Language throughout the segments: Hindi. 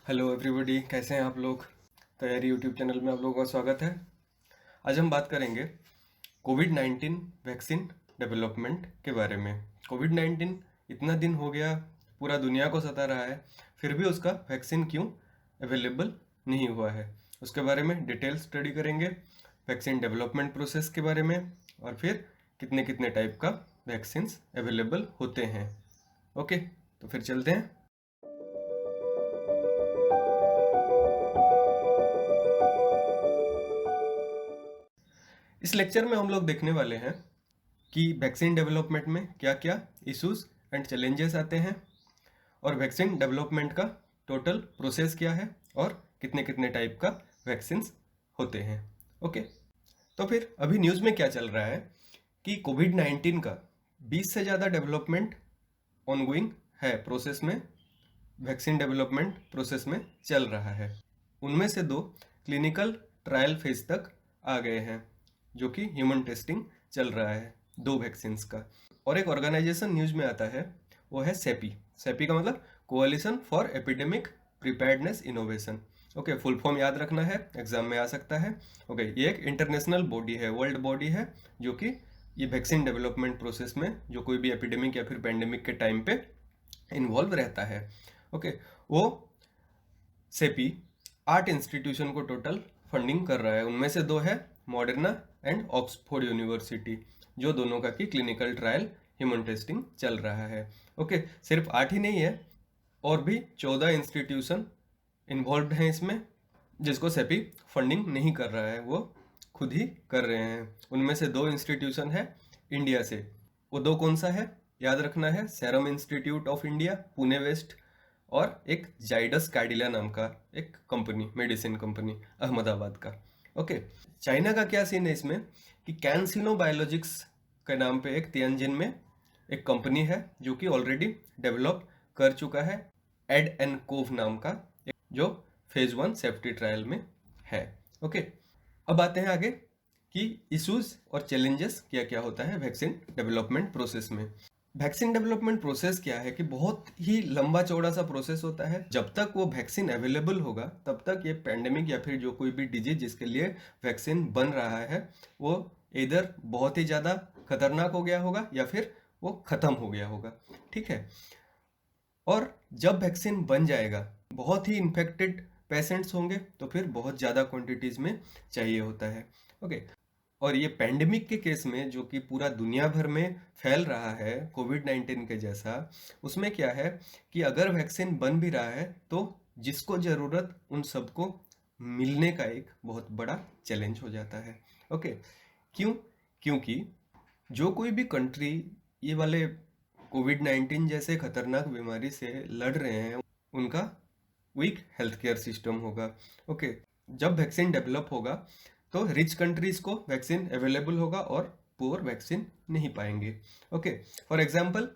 हेलो एवरीबॉडी, कैसे हैं आप लोग। तैयारी यूट्यूब चैनल में आप लोगों का स्वागत है। आज हम बात करेंगे कोविड-19 वैक्सीन डेवलपमेंट के बारे में। कोविड-19 इतना दिन हो गया, पूरा दुनिया को सता रहा है, फिर भी उसका वैक्सीन क्यों अवेलेबल नहीं हुआ है, उसके बारे में डिटेल स्टडी करेंगे। वैक्सीन डेवलपमेंट प्रोसेस के बारे में, और फिर कितने कितने टाइप का वैक्सीन्स अवेलेबल होते हैं। ओके, तो फिर चलते हैं। इस लेक्चर में हम लोग देखने वाले हैं कि वैक्सीन डेवलपमेंट में क्या क्या इश्यूज एंड चैलेंजेस आते हैं, और वैक्सीन डेवलपमेंट का टोटल प्रोसेस क्या है, और कितने कितने टाइप का वैक्सीन्स होते हैं। ओके, तो फिर अभी न्यूज़ में क्या चल रहा है कि कोविड-19 का 20 से ज़्यादा डेवलपमेंट ऑनगोइंग है, प्रोसेस में, वैक्सीन डेवलपमेंट प्रोसेस में चल रहा है। उनमें से 2 क्लिनिकल ट्रायल फेज तक आ गए हैं, जो कि ह्यूमन टेस्टिंग चल रहा है 2 वैक्सीन्स का। और एक ऑर्गेनाइजेशन न्यूज में आता है, वो है सेपी। सेपी का मतलब कोalition for epidemic preparedness innovation. Okay, full form याद रखना है, एग्जाम में आ सकता है। ओके, ये एक इंटरनेशनल बॉडी है, वर्ल्ड बॉडी है, जो कि ये वैक्सीन डेवलपमेंट प्रोसेस में जो कोई भी एपिडेमिक या फिर पैंडेमिक के टाइम पे इन्वॉल्व रहता है। ओके, वो सेपी 8 इंस्टीट्यूशन को टोटल फंडिंग कर रहा है। उनमें से 2 है मॉडर्ना एंड ऑक्सफोर्ड यूनिवर्सिटी, जो दोनों का की क्लिनिकल ट्रायल ह्यूमन टेस्टिंग चल रहा है। ओके, सिर्फ 8 ही नहीं है, और भी 14 इंस्टीट्यूशन इन्वॉल्व हैं इसमें, जिसको सेपी फंडिंग नहीं कर रहा है, वो खुद ही कर रहे हैं। उनमें से 2 इंस्टीट्यूशन है इंडिया से। वो 2 कौन सा है, याद रखना है, serum institute of India Pune west, और एक जाइडस कैडिला नाम का एक कंपनी, मेडिसिन कंपनी अहमदाबाद का। ओके, चाइना का क्या सीन है इसमें कि कैंसिनो बायोलॉजिक्स के नाम पे एक तियानजिन में एक कंपनी है, जो कि ऑलरेडी डेवलप कर चुका है एड एन कोव नाम का, जो फेज 1 सेफ्टी ट्रायल में है। ओके, अब आते हैं आगे कि इश्यूज और चैलेंजेस क्या क्या होता है वैक्सीन डेवलपमेंट प्रोसेस में। वैक्सीन डेवलपमेंट प्रोसेस क्या है कि बहुत ही लंबा चौड़ा सा प्रोसेस होता है। जब तक वो वैक्सीन अवेलेबल होगा, तब तक ये पैंडेमिक या फिर जो कोई भी डिजीज जिसके लिए वैक्सीन बन रहा है, वो इधर बहुत ही ज़्यादा खतरनाक हो गया होगा या फिर वो ख़त्म हो गया होगा। ठीक है, और जब वैक्सीन बन जाएगा, बहुत ही इन्फेक्टेड पेशेंट्स होंगे, तो फिर बहुत ज़्यादा क्वांटिटीज़ में चाहिए होता है। ओके, और ये पैंडेमिक के केस में, जो कि पूरा दुनिया भर में फैल रहा है कोविड-19 के जैसा, उसमें क्या है कि अगर वैक्सीन बन भी रहा है, तो जिसको ज़रूरत उन सबको मिलने का एक बहुत बड़ा चैलेंज हो जाता है। ओके, क्यों? क्योंकि जो कोई भी कंट्री ये वाले कोविड-19 जैसे खतरनाक बीमारी से लड़ रहे हैं, उनका वीक हेल्थ केयर सिस्टम होगा। ओके, जब वैक्सीन डेवलप होगा, तो रिच कंट्रीज को वैक्सीन अवेलेबल होगा और पुअर वैक्सीन नहीं पाएंगे। ओके, फॉर एग्जांपल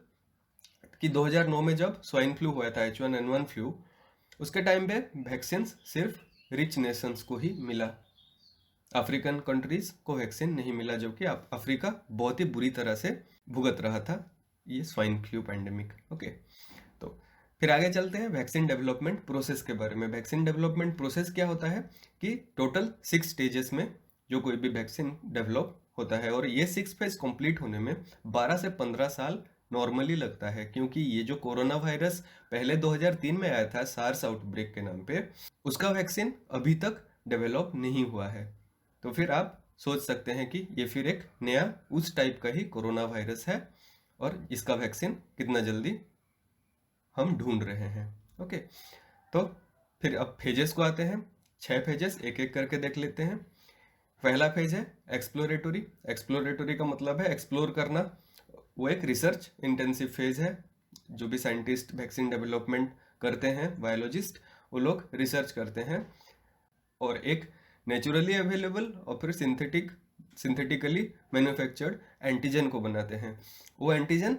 कि 2009 में जब स्वाइन फ्लू हुआ था, H1N1 फ्लू, उसके टाइम पे वैक्सीन सिर्फ रिच नेशंस को ही मिला, अफ्रीकन कंट्रीज को वैक्सीन नहीं मिला, जबकि अफ्रीका बहुत ही बुरी तरह से भुगत रहा था ये स्वाइन फ्लू पैंडेमिक। ओके, तो फिर आगे चलते हैं वैक्सीन डेवलपमेंट प्रोसेस के बारे में। वैक्सीन डेवलपमेंट प्रोसेस क्या होता है कि टोटल 6 स्टेजेस में जो कोई भी वैक्सीन डेवलप होता है, और ये 6 फेज कंप्लीट होने में 12 से 15 साल नॉर्मली लगता है, क्योंकि ये जो कोरोना वायरस पहले 2003 में आया था सार्स आउटब्रेक के नाम पे, उसका वैक्सीन अभी तक डेवलप नहीं हुआ है। तो फिर आप सोच सकते हैं कि ये फिर एक नया उस टाइप का ही कोरोना वायरस है, और इसका वैक्सीन कितना जल्दी हम ढूंढ रहे हैं। ओके, तो फिर अब फेजेस को आते हैं। 6 फेजेस एक एक करके देख लेते हैं। पहला फेज है एक्सप्लोरेटरी। एक्सप्लोरेटरी का मतलब है एक्सप्लोर करना। वो एक रिसर्च इंटेंसिव फेज है। जो भी साइंटिस्ट वैक्सीन डेवलपमेंट करते हैं, बायोलॉजिस्ट, वो लोग रिसर्च करते हैं, और एक नेचुरली अवेलेबल और फिर सिंथेटिकली मैन्युफैक्चर्ड एंटीजन को बनाते हैं। वो एंटीजन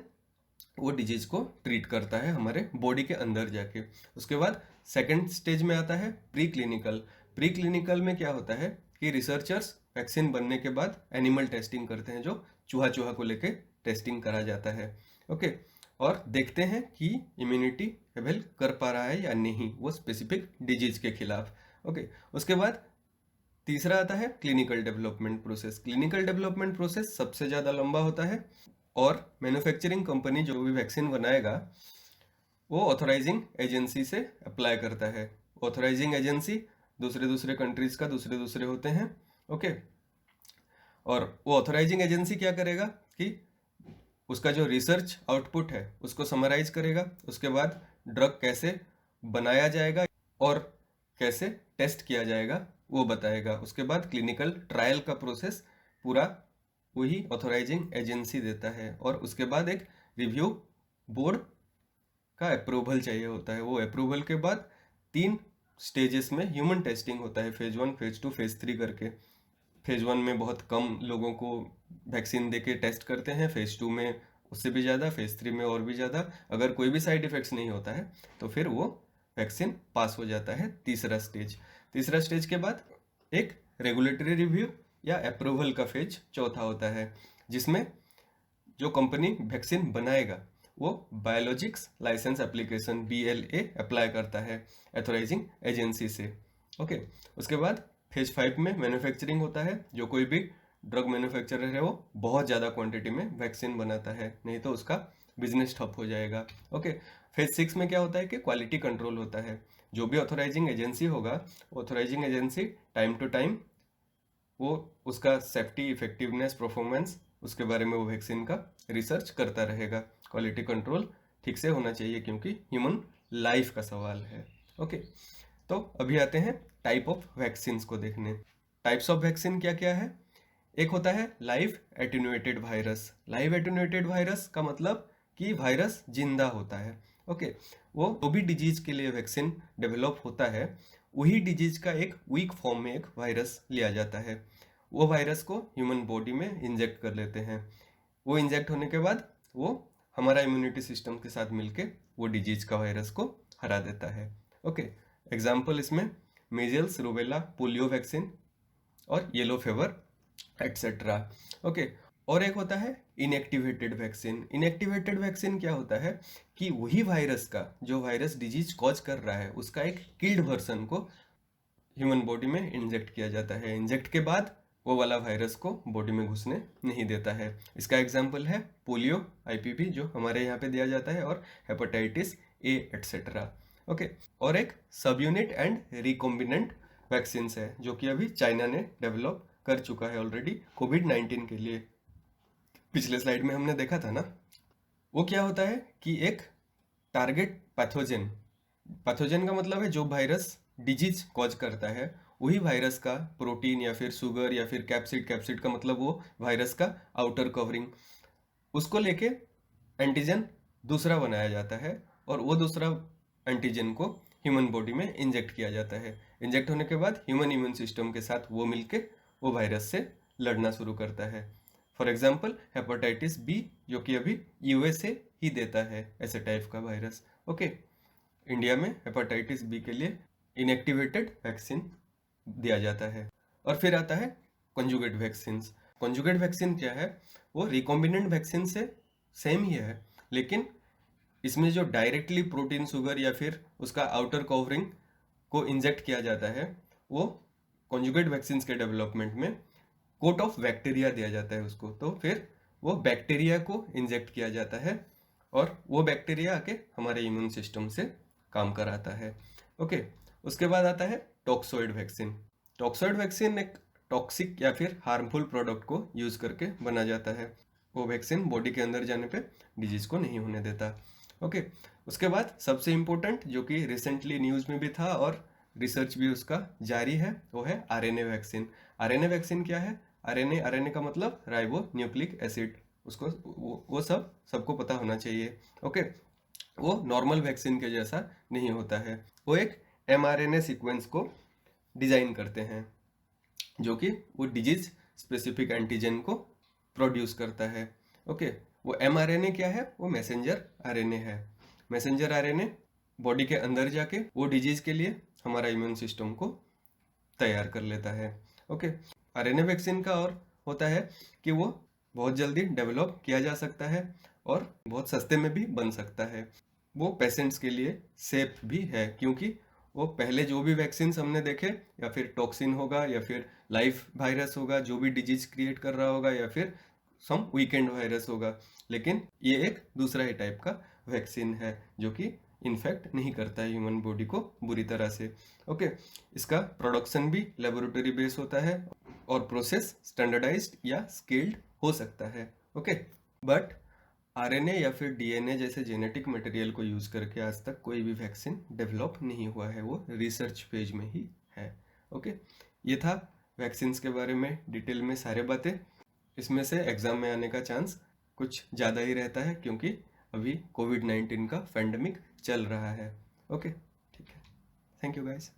वो डिजीज को ट्रीट करता है हमारे बॉडी के अंदर जाके। उसके बाद सेकंड स्टेज में आता है प्री क्लिनिकल। प्री क्लिनिकल में क्या होता है कि रिसर्चर्स वैक्सीन बनने के बाद एनिमल टेस्टिंग करते हैं, जो चूहा को लेके टेस्टिंग करा जाता है। ओके, और देखते हैं कि इम्यूनिटी अवेल कर पा रहा है या नहीं वो स्पेसिफिक डिजीज के खिलाफ। ओके, उसके बाद तीसरा आता है clinical development process. Clinical development process सबसे ज़्यादा लंबा होता है और मैन्युफैक्चरिंग कंपनी जो भी वैक्सीन बनाएगा वो ऑथराइजिंग एजेंसी से अप्लाई करता है। ऑथराइजिंग एजेंसी दूसरे दूसरे कंट्रीज का दूसरे दूसरे होते हैं। ओके, और वो ऑथराइजिंग एजेंसी क्या करेगा कि उसका जो रिसर्च आउटपुट है उसको समराइज करेगा, उसके बाद ड्रग कैसे बनाया जाएगा और कैसे टेस्ट किया जाएगा वो बताएगा। उसके बाद क्लिनिकल ट्रायल का प्रोसेस पूरा वही ऑथराइजिंग एजेंसी देता है और उसके बाद एक रिव्यू बोर्ड का अप्रूवल चाहिए होता है। वो अप्रूवल के बाद 3 स्टेजेस में ह्यूमन टेस्टिंग होता है, फेज 1, फेज 2, फेज 3 करके। फेज 1 में बहुत कम लोगों को वैक्सीन देके टेस्ट करते हैं, फेज 2 में उससे भी ज़्यादा, फेज 3 में और भी ज़्यादा। अगर कोई भी साइड इफेक्ट्स नहीं होता है तो फिर वो वैक्सीन पास हो जाता है। तीसरा स्टेज के बाद एक रेगुलेटरी रिव्यू या अप्रूवल का फेज चौथा होता है, जिसमें जो कंपनी वैक्सीन बनाएगा वो biologics licence application BLA apply करता है ऑथराइजिंग एजेंसी से। ओके, उसके बाद फेज 5 में मैन्युफैक्चरिंग होता है। जो कोई भी ड्रग मैन्युफैक्चरर है वो बहुत ज़्यादा क्वांटिटी में वैक्सीन बनाता है, नहीं तो उसका बिजनेस ठप हो जाएगा। ओके, फेज 6 में क्या होता है कि क्वालिटी कंट्रोल होता है। जो भी ऑथराइजिंग एजेंसी होगा, authorising agency time to time वो उसका सेफ्टी, इफेक्टिवनेस, परफॉर्मेंस उसके बारे में वो वैक्सीन का रिसर्च करता रहेगा। क्वालिटी कंट्रोल ठीक से होना चाहिए क्योंकि ह्यूमन लाइफ का सवाल है। ओके, तो अभी आते हैं टाइप ऑफ वैक्सीन्स को देखने। टाइप्स ऑफ वैक्सीन क्या क्या है? एक होता है live attenuated virus. Live attenuated virus का मतलब कि वायरस जिंदा होता है। ओके, वो जो भी डिजीज के लिए वैक्सीन डेवलप होता है वही डिजीज का एक वीक फॉर्म में एक वायरस लिया जाता है। वो वायरस को ह्यूमन बॉडी में इंजेक्ट कर लेते हैं। वो इंजेक्ट होने के बाद वो हमारा इम्यूनिटी सिस्टम के साथ मिलके वो डिजीज का वायरस को हरा देता है। ओके, एग्जाम्पल इसमें मीजल्स, रूबेला, पोलियो वैक्सीन और येलो फीवर एटसेट्रा। ओके, और एक होता है इनएक्टिवेटेड वैक्सीन। इनएक्टिवेटेड वैक्सीन क्या होता है कि वही वायरस का, जो वायरस डिजीज कॉज कर रहा है उसका एक किल्ड वर्सन को ह्यूमन बॉडी में इंजेक्ट किया जाता है। इंजेक्ट के बाद वो वाला वायरस को बॉडी में घुसने नहीं देता है। इसका एग्जाम्पल है पोलियो, IPV जो हमारे यहाँ पे दिया जाता है, और हेपेटाइटिस A एटसेट्रा। ओके, और एक सब यूनिट एंड रिकॉम्बिनेंट वैक्सीन है जो कि अभी चाइना ने डेवलप कर चुका है ऑलरेडी कोविड-19 के लिए। पिछले स्लाइड में हमने देखा था ना, वो क्या होता है कि एक टारगेट पैथोजन, पैथोजन का मतलब है जो वायरस डिजीज कॉज करता है, वही वायरस का प्रोटीन या फिर शुगर या फिर कैप्सिड, कैप्सिड का मतलब वो वायरस का आउटर कवरिंग, उसको लेके एंटीजन दूसरा बनाया जाता है और वो दूसरा एंटीजन को ह्यूमन बॉडी में इंजेक्ट किया जाता है। इंजेक्ट होने के बाद ह्यूमन इम्यून सिस्टम के साथ वो मिलके वो वायरस से लड़ना शुरू करता है। फॉर एग्जाम्पल हेपेटाइटिस B जो कि अभी USA ही देता है ऐसे टाइप का वायरस। ओके, इंडिया में हेपेटाइटिस B के लिए इनएक्टिवेटेड वैक्सीन दिया जाता है। और फिर आता है कंजुगेट वैक्सीन। कंजुगेट वैक्सीन क्या है? वो रिकॉम्बिनेंट वैक्सीन से सेम ही है, लेकिन इसमें जो डायरेक्टली प्रोटीन, शुगर या फिर उसका आउटर कवरिंग को इंजेक्ट किया जाता है, वो कंजुगेट वैक्सीन के डेवलपमेंट में कोट ऑफ बैक्टीरिया दिया जाता है उसको। तो फिर वो बैक्टीरिया को इंजेक्ट किया जाता है और वो बैक्टीरिया आके हमारे इम्यून सिस्टम से काम कराता है। ओके, उसके बाद आता है टॉक्सोइड वैक्सीन। टॉक्सोइड वैक्सीन एक टॉक्सिक या फिर हार्मफुल प्रोडक्ट को यूज करके बना जाता है। वो वैक्सीन बॉडी के अंदर जाने पे डिजीज को नहीं होने देता। ओके, उसके बाद सबसे इम्पोर्टेंट जो कि रिसेंटली न्यूज में भी था और रिसर्च भी उसका जारी है, वो है RNA वैक्सीन। RNA वैक्सीन क्या है? RNA का मतलब राइबो न्यूक्लिक एसिड। उसको वो सबको पता होना चाहिए। ओके, वो नॉर्मल वैक्सीन के जैसा नहीं होता है। वो एक mRNA सीक्वेंस को डिजाइन करते हैं जो कि वो डिजीज स्पेसिफिक एंटीजन को प्रोड्यूस करता है। ओके, वो mRNA क्या है? वो मैसेंजर RNA है। मैसेंजर RNA बॉडी के अंदर जाके वो डिजीज के लिए हमारा इम्यून सिस्टम को तैयार कर लेता है। ओके, RNA वैक्सीन का और होता है कि वो बहुत जल्दी डेवलप किया जा सकता है और बहुत सस्ते में भी बन सकता है। वो पेशेंट्स के लिए सेफ भी है, क्योंकि वो पहले जो भी वैक्सीन हमने देखे, या फिर टॉक्सिन होगा या फिर लाइव वायरस होगा जो भी डिजीज क्रिएट कर रहा होगा, या फिर सम वीकेंड वायरस होगा, लेकिन ये एक दूसरा ही टाइप का वैक्सीन है जो कि इन्फेक्ट नहीं करता है ह्यूमन बॉडी को बुरी तरह से। ओके, इसका प्रोडक्शन भी लेबोरेटरी बेस होता है और प्रोसेस स्टैंडर्डाइज्ड या स्केल्ड हो सकता है। ओके, बट आरएनए या फिर डीएनए जैसे जेनेटिक मटेरियल को यूज करके आज तक कोई भी वैक्सीन डेवलप नहीं हुआ है, वो रिसर्च फेज में ही है। ओके, ये था वैक्सीन्स के बारे में डिटेल में सारे बातें। इसमें से एग्जाम में आने का चांस कुछ ज़्यादा ही रहता है, क्योंकि अभी कोविड-19 का पैंडेमिक चल रहा है। ओके, ठीक है, थैंक यू गाइस।